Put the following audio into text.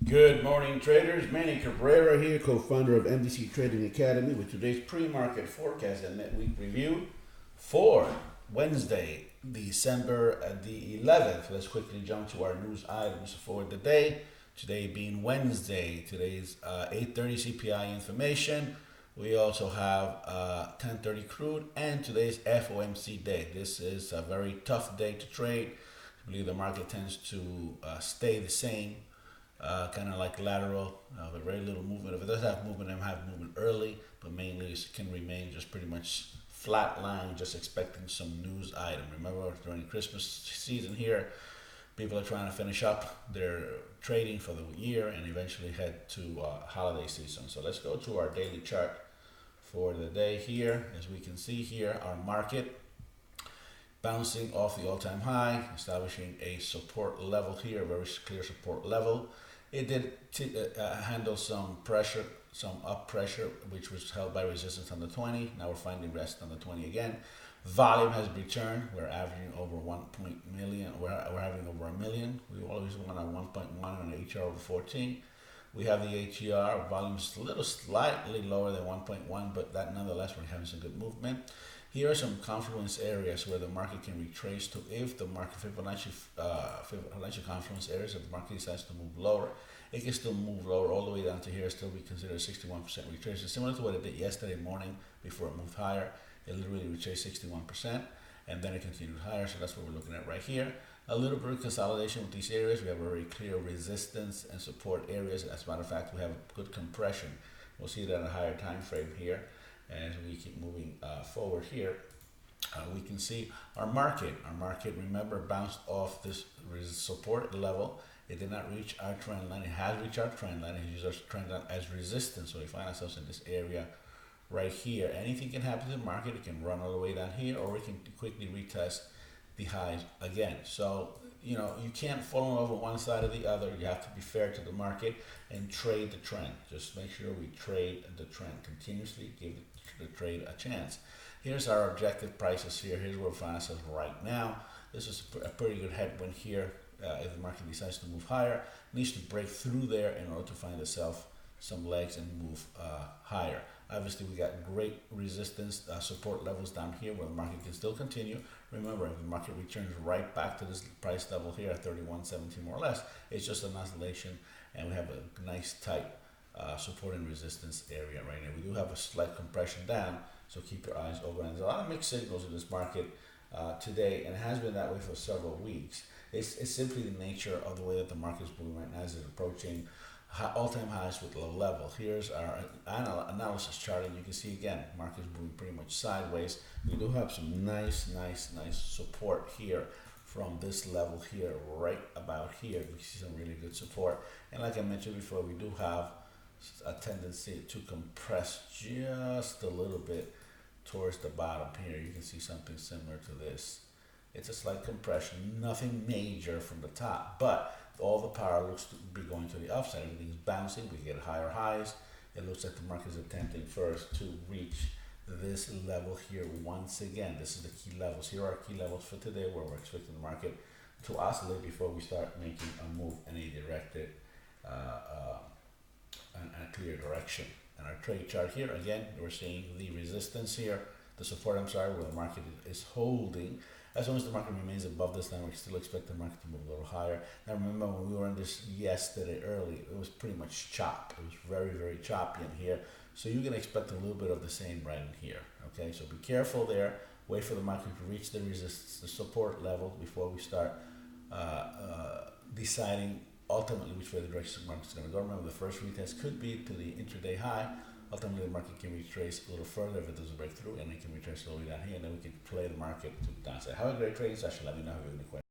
Good morning, traders. Manny Cabrera here, co-founder of MDC Trading Academy, with today's pre-market forecast and midweek review for Wednesday, December the 11th. Let's quickly jump to our news items for the day. Today being Wednesday, today's 8:30 CPI information. We also have 10:30 crude and today's FOMC day. This is a very tough day to trade. I believe the market tends to stay the same. Kind of like lateral, with very little movement. If it does have movement, it have movement early, but mainly it can remain just pretty much flat line, just expecting some news item. Remember, during Christmas season here, people are trying to finish up their trading for the year and eventually head to holiday season. So let's go to our daily chart for the day here. As we can see here, our market bouncing off the all-time high, establishing a support level here, a very clear support level. It did handle some pressure, some up pressure, which was held by resistance on the 20. Now we're finding rest on the 20 again. Volume has returned. We're averaging over 1 million. We're having over a million. We always want a 1.1 on HR over 14. We have the ATR volume is a little slightly lower than 1.1, but that nonetheless we're having some good movement. Here are some confluence areas where the market can retrace to if the market Fibonacci confluence areas, if the market decides to move lower, it can still move lower all the way down to here, still be considered 61% retracement, similar to what it did yesterday morning before it moved higher. It literally retraced 61% and then it continued higher, so that's what we're looking at right here. A little bit of consolidation with these areas. We have a very clear resistance and support areas. As a matter of fact, we have good compression. We'll see that at a higher time frame here. And as we keep moving forward here, we can see our market. Our market, remember, bounced off this support level. It did not reach our trend line. It has reached our trend line. It used our trend line as resistance. So we find ourselves in this area right here. Anything can happen to the market. It can run all the way down here, or it can quickly retest the highs again. So, you can't fall in love with one side or the other. You have to be fair to the market and trade the trend. Just make sure we trade the trend continuously. Give the trade a chance. Here's our objective prices here. Here's where we find ourselves right now. This is a pretty good headwind here. If the market decides to move higher, it needs to break through there in order to find itself some legs and move higher. Obviously, we got great resistance support levels down here where the market can still continue. Remember, if the market returns right back to this price level here at 31.17 more or less, it's just an oscillation, and we have a nice tight support and resistance area right now. We do have a slight compression down, so keep your eyes open. And there's a lot of mixed signals in this market today, and it has been that way for several weeks. It's simply the nature of the way that the market is moving right now as it's approaching all-time highs with low level. Here's our analysis chart, and you can see again, market is moving pretty much sideways. We do have some nice support here from this level here, right about here. We see some really good support, and like I mentioned before, we do have a tendency to compress just a little bit towards the bottom here. You can see something similar to this. It's a slight compression, nothing major from the top, but all the power looks to be going to the upside. Everything's bouncing. We get higher highs. It looks like the market is attempting first to reach this level here once again. This is the key levels. Here are our key levels for today, where we're expecting the market to oscillate before we start making a move in a directed and a clear direction. And our trade chart here, again, we're seeing the resistance here, the support, where the market is holding. As long as the market remains above this line, we still expect the market to move a little higher. Now remember, when we were in this yesterday early, it was pretty much chop. It was very choppy in here. So you can expect a little bit of the same right in here. Okay, so be careful there. Wait for the market to reach the resistance, the support level before we start deciding ultimately which way the direction the market is going to go. Remember, the first retest could be to the intraday high. Ultimately, the market can retrace a little further if it doesn't break through, and it can retrace all the way down here, and then we can play the market to the downside. Have a great trading session. Let me know if you have any questions.